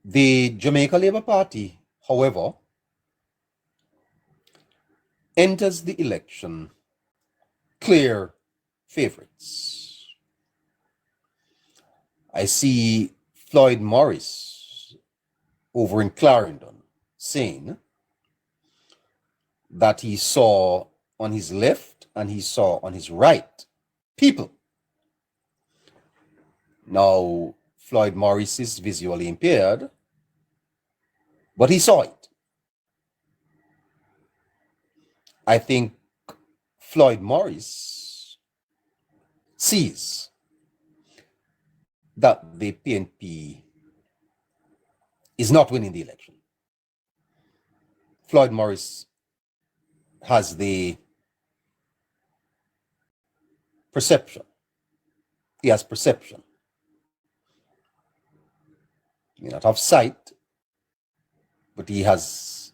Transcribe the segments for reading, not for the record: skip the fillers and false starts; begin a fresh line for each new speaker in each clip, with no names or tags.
The Jamaica Labour Party, however, enters the election clear favorites. I see Floyd Morris over in Clarendon saying that he saw on his left and he saw on his right people. Now, Floyd Morris is visually impaired, but he saw it. I think Floyd Morris sees that the PNP is not winning the election. Floyd Morris has the perception. He has perception. He may not have sight, but he has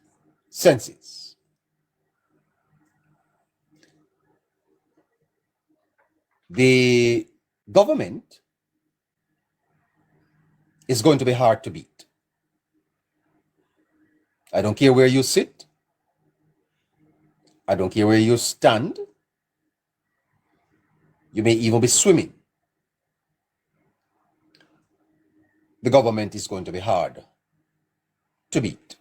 senses. The government is going to be hard to beat. I don't care where you sit. I don't care where you stand. You may even be swimming. The government is going to be hard to beat.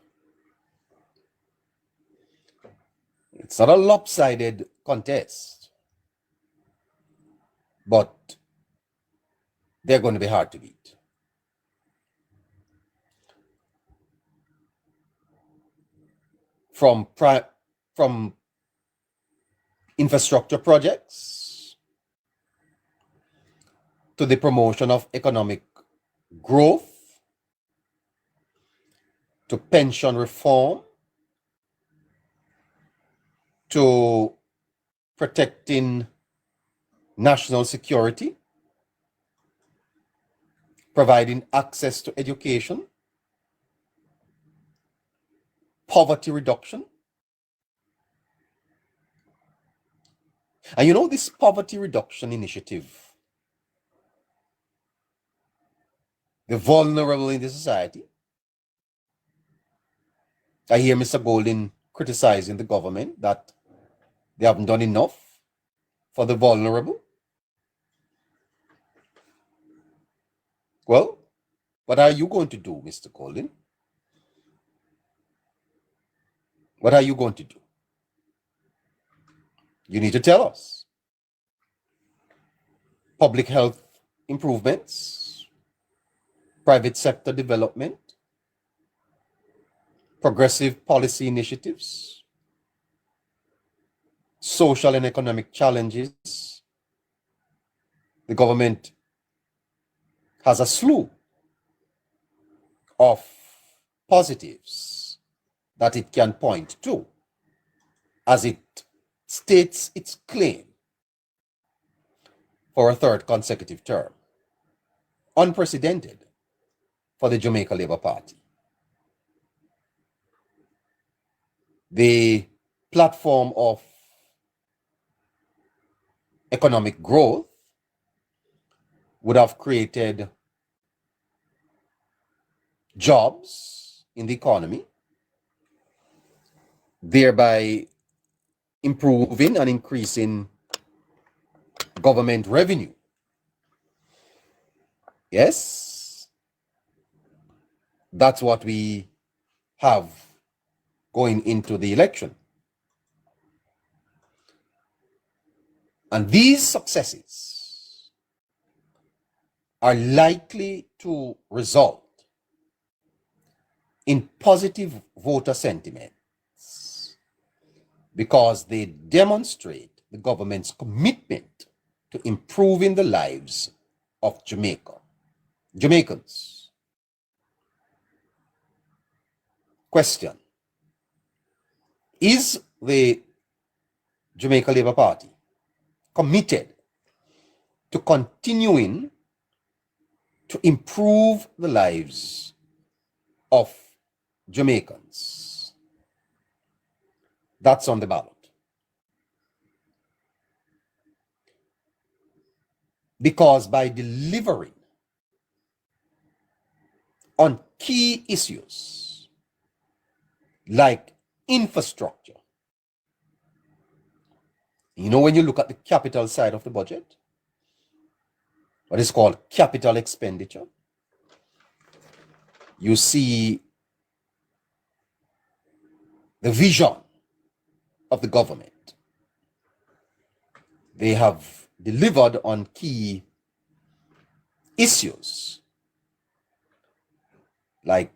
It's not a lopsided contest, but they're going to be hard to beat. From infrastructure projects to the promotion of economic growth, to pension reform, to protecting national security, providing access to education, poverty reduction. And you know, this poverty reduction initiative, the vulnerable in the society. I hear Mr. Golden criticizing the government that they haven't done enough for the vulnerable. Well, what are you going to do, Mr. Golden? What are you going to do? You need to tell us. Public health improvements, private sector development, progressive policy initiatives, social and economic challenges. The government has a slew of positives that it can point to as it states its claim for a third consecutive term. Unprecedented for the Jamaica Labour Party. The platform of economic growth would have created jobs in the economy, thereby improving and increasing government revenue. Yes, that's what we have going into the election. And these successes are likely to result in positive voter sentiments because they demonstrate the government's commitment to improving the lives of Jamaicans. Question: is the Jamaica Labour Party committed to continuing to improve the lives of Jamaicans? That's on the ballot. Because by delivering on key issues like infrastructure. You know, when you look at the capital side of the budget, what is called capital expenditure, you see the vision of the government. They have delivered on key issues like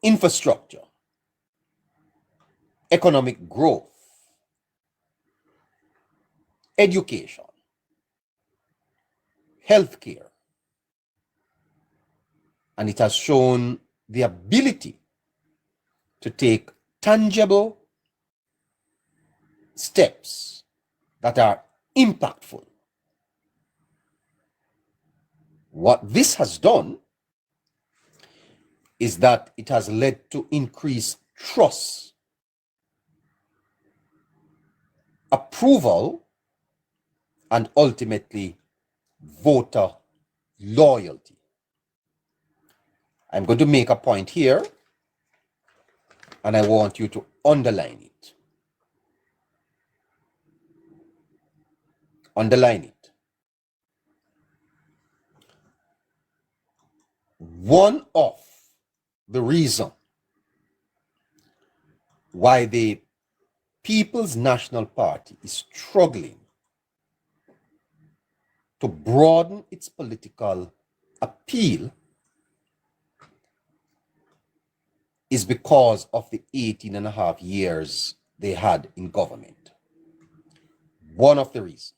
infrastructure, economic growth, education, healthcare, and it has shown the ability to take tangible steps that are impactful. What this has done is that it has led to increased trust, approval, and ultimately voter loyalty. I'm going to make a point here, and I want you to underline it. Underline it. One of the reasons why the People's National Party is struggling to broaden its political appeal is because of the 18 and a half years they had in government. One of the reasons.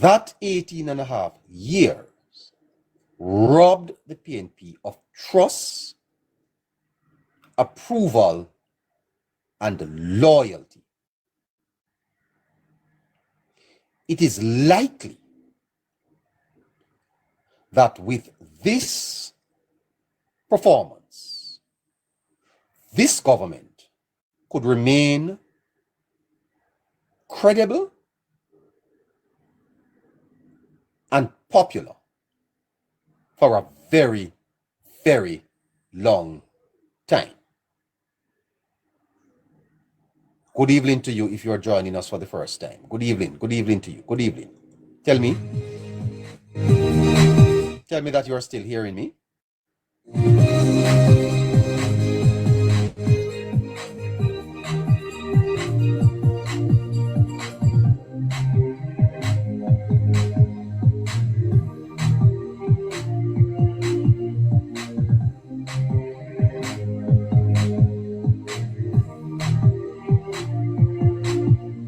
That 18 and a half years robbed the PNP of trust, approval, and loyalty. It is likely that with this performance, this government could remain credible and popular for a very, very long time. Good evening to you if you're joining us for the first time. Good evening. Good evening to you. Good evening. Tell me that you're still hearing me.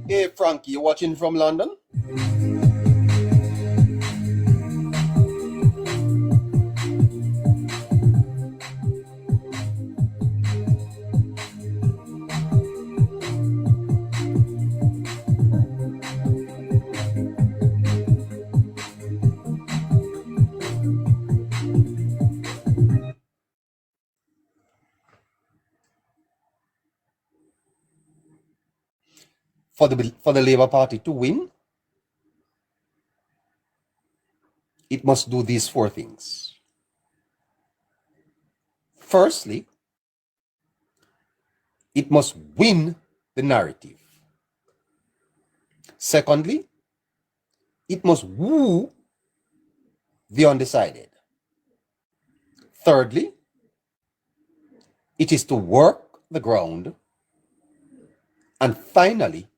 Hey, Frankie, you watching from London? For the Labour Party to win, it must do these four things. Firstly, it must win the narrative. Secondly, it must woo the undecided. Thirdly, it is to work the ground. And finally,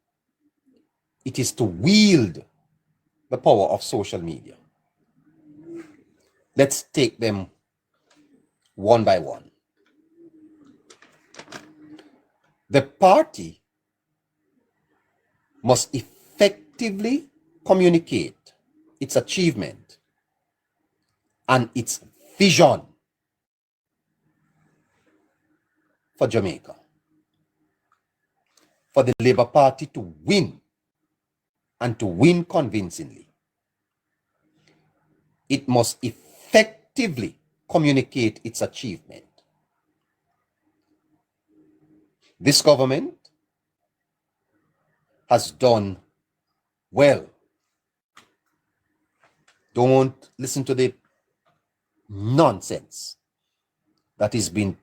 it is to wield the power of social media. Let's take them one by one. The party must effectively communicate its achievement and its vision for Jamaica. For the Labour Party to win, and to win convincingly, it must effectively communicate its achievement. This government has done well. Don't listen to the nonsense that is being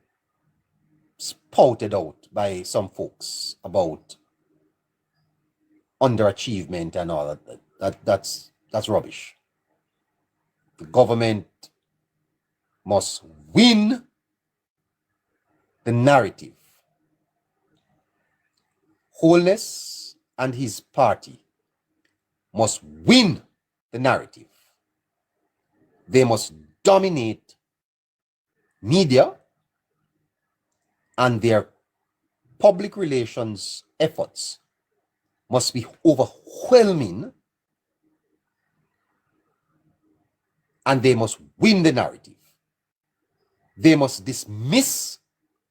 spouted out by some folks about underachievement and all that's rubbish. The government must win the narrative. Holness and his party must win the narrative. They must dominate media, and their public relations efforts must be overwhelming, and they must win the narrative. They must dismiss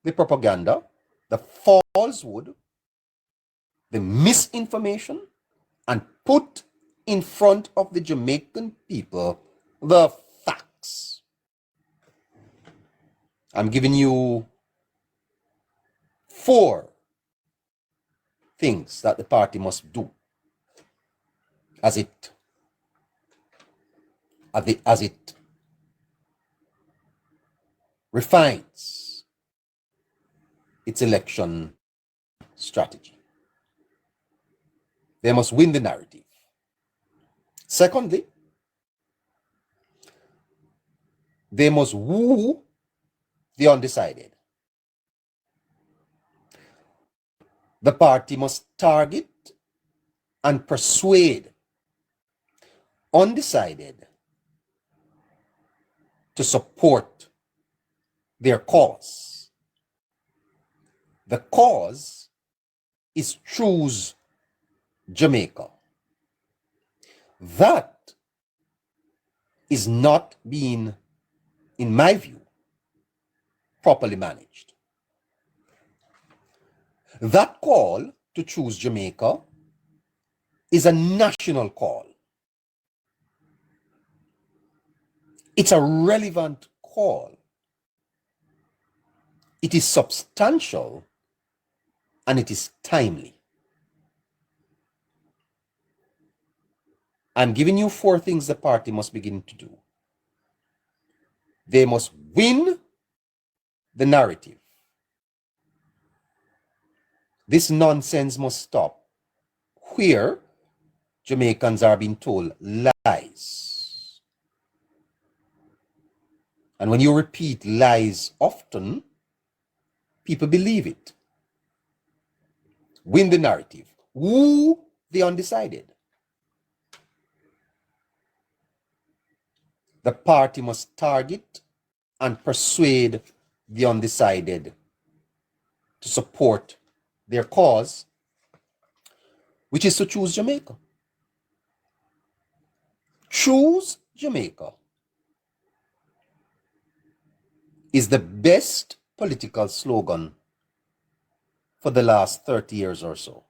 the propaganda, the falsehood, the misinformation, and put in front of the Jamaican people the facts. I'm giving you 4 things that the party must do as it refines its election strategy. They must win the narrative. Secondly, they must woo the undecided. The party must target and persuade undecided to support their cause. The cause is Choose Jamaica. That is not being, in my view, properly managed. That call to choose Jamaica is a national call. It's a relevant call. It is substantial and it is timely. I'm giving you 4 things the party must begin to do. They must win the narrative. This nonsense must stop, where Jamaicans are being told lies. And when you repeat lies often, people believe it. Win the narrative. Woo the undecided. The party must target and persuade the undecided to support their cause, which is to choose Jamaica. Choose Jamaica is the best political slogan for the last 30 years or so.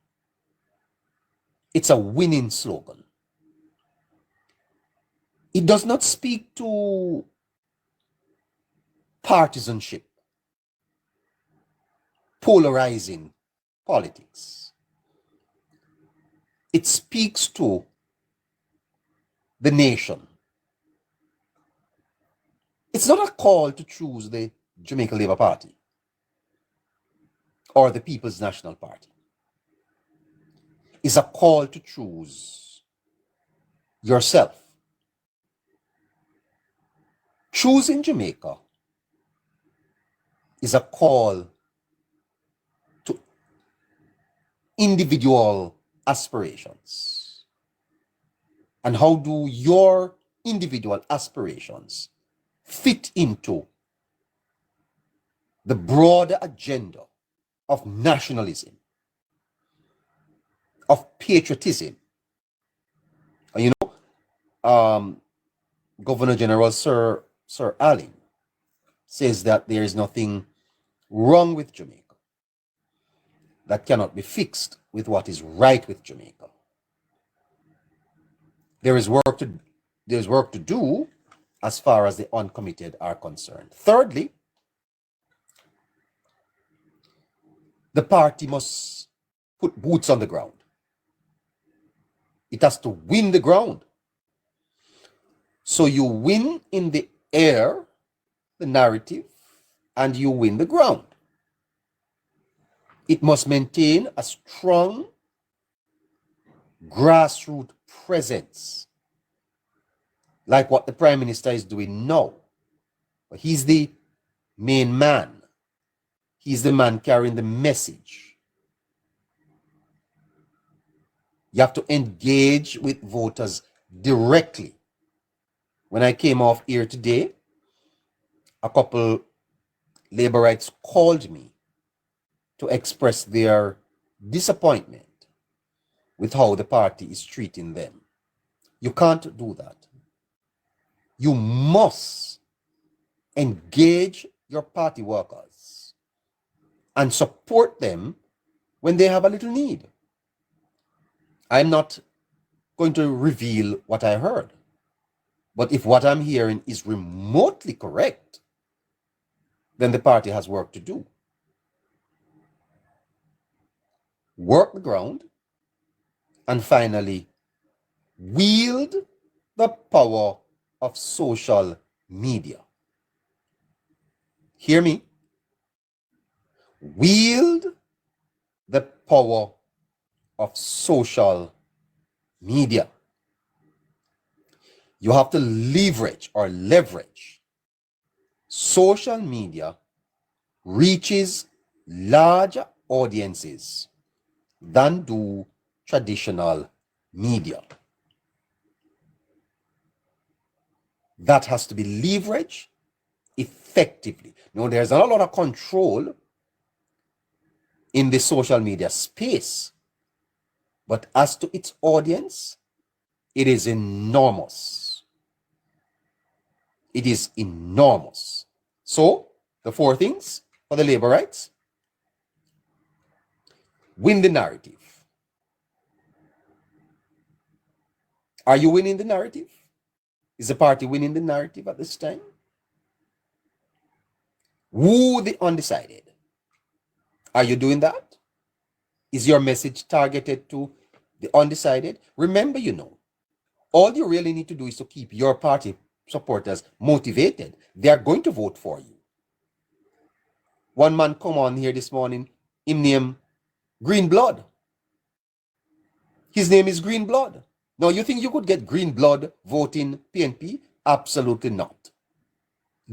It's a winning slogan. It does not speak to partisanship, polarizing politics. It speaks to the nation. It's not a call to choose the Jamaica Labour Party or the People's National Party. It's a call to choose yourself. Choosing Jamaica is a call to individual aspirations. And how do your individual aspirations fit into the broader agenda of nationalism, of patriotism? And you know, Governor General Sir Allen says that there is nothing wrong with Jamaica that cannot be fixed with what is right with Jamaica. There is work to do as far as the uncommitted are concerned. Thirdly, the party must put boots on the ground. It has to win the ground. So you win in the air the narrative and you win the ground. It must maintain a strong grassroots presence, like what the Prime Minister is doing now. But he's the main man. He's the man carrying the message. You have to engage with voters directly. When I came off here today, a couple Laborites called me to express their disappointment with how the party is treating them. You can't do that. You must engage your party workers and support them when they have a little need. I'm not going to reveal what I heard, but if what I'm hearing is remotely correct, then the party has work to do. Work the ground, and finally, wield the power of social media. Hear me? Wield the power of social media. You have to leverage social media reaches larger audiences than do traditional media. That has to be leveraged effectively. Now, there's not a lot of control in the social media space, but as to its audience, it is enormous. It is enormous. So, the 4 things for the labor rights: win the narrative. Are you winning the narrative? Is the party winning the narrative at this time? Woo the undecided. Are you doing that? Is your message targeted to the undecided? Remember, all you really need to do is to keep your party supporters motivated. They are going to vote for you. One man come on here this morning, him name Green Blood. His name is Green Blood. Now, you think you could get Green Blood voting PNP? Absolutely not.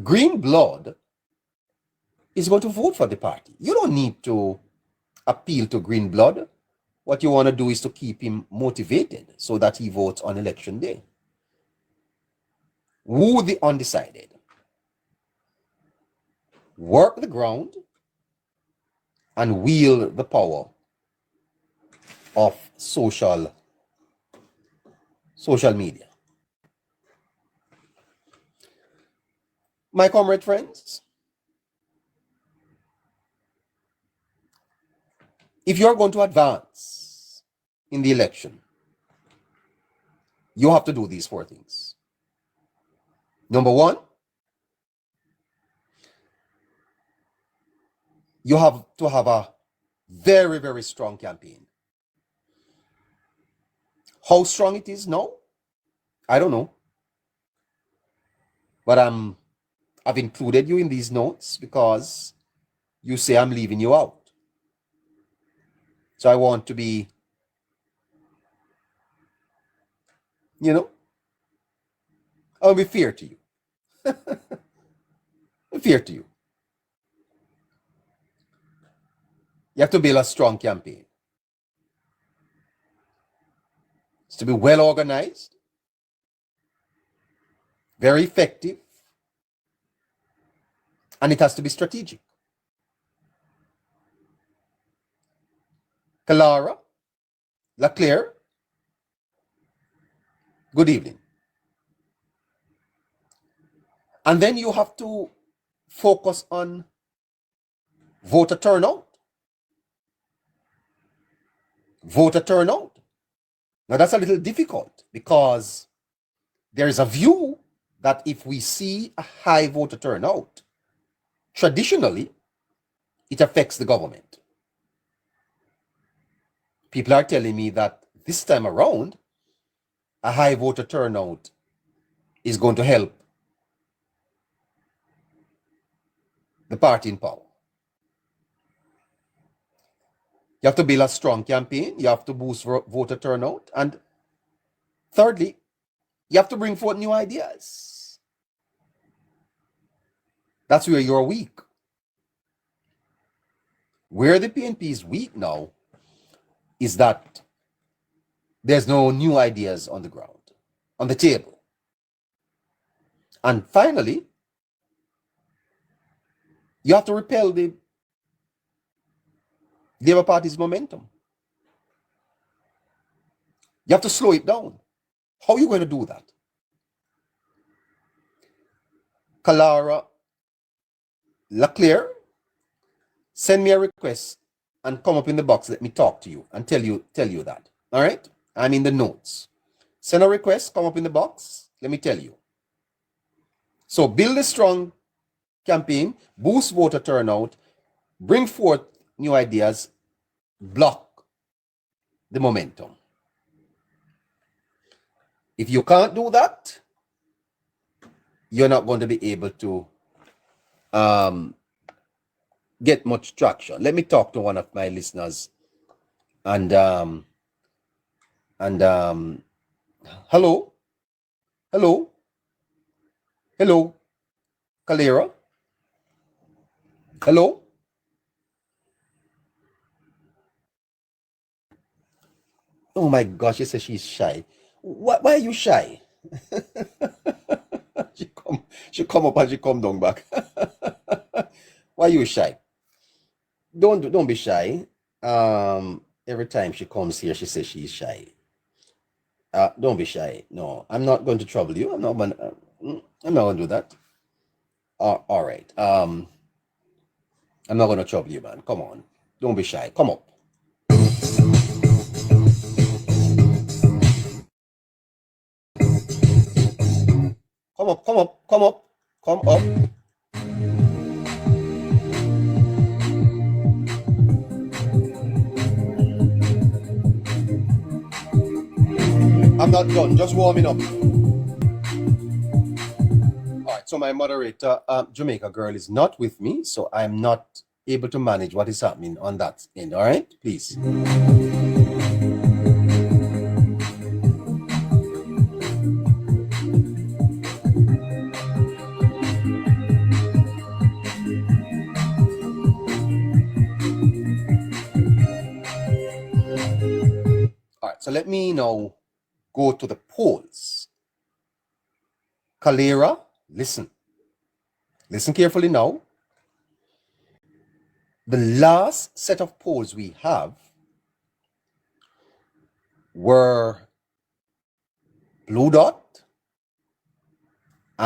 Green Blood is going to vote for the party. You don't need to appeal to Green Blood. What you want to do is to keep him motivated so that he votes on election day. Woo the undecided. Work the ground and wield the power of social media. My comrade friends, if you're going to advance in the election, you have to do these 4 things. Number 1, you have to have a very, very strong campaign. How strong it is now, I don't know. But I've included you in these notes because you say I'm leaving you out. So I want to be, I'll be fair to you. Fair to you. You have to build a strong campaign. It's to be well organized, very effective, and it has to be strategic. Clara, LaClaire, good evening. And then you have to focus on voter turnout. Voter turnout. Now that's a little difficult because there is a view that if we see a high voter turnout, traditionally, it affects the government. People are telling me that this time around, a high voter turnout is going to help the party in power. You have to build a strong campaign. You have to boost voter turnout. And thirdly, you have to bring forth new ideas. That's where you're weak. Where the PNP is weak now is that there's no new ideas on the ground, on the table. And finally, you have to repel the Labour Party's momentum. You have to slow it down. How are you going to do that? Kalara Leclerc, send me a request and come up in the box. Let me talk to you and tell you that. All right? I'm in the notes. Send a request, come up in the box. Let me tell you. So build a strong campaign, boost voter turnout, bring forth new ideas, block the momentum. If you can't do that, you're not going to be able to get much traction. Let me talk to one of my listeners. And hello, Kalera. Hello. Oh my gosh, she says she's shy. Why are you shy? she come up and she come down back. Why are you shy? Don't be shy. Every time she comes here, she says she's shy. Don't be shy. No, I'm not going to trouble you. I'm not gonna do that. All right. I'm not gonna trouble you, man. Come on. Don't be shy. Come up. Come up. I'm not done, just warming up. All right, so my moderator, Jamaica Girl, is not with me, so I'm not able to manage what is happening on that end. All right, please. All right, so let me now go to the polls. Kalera, listen carefully now. The last set of polls we have were Blue Dot,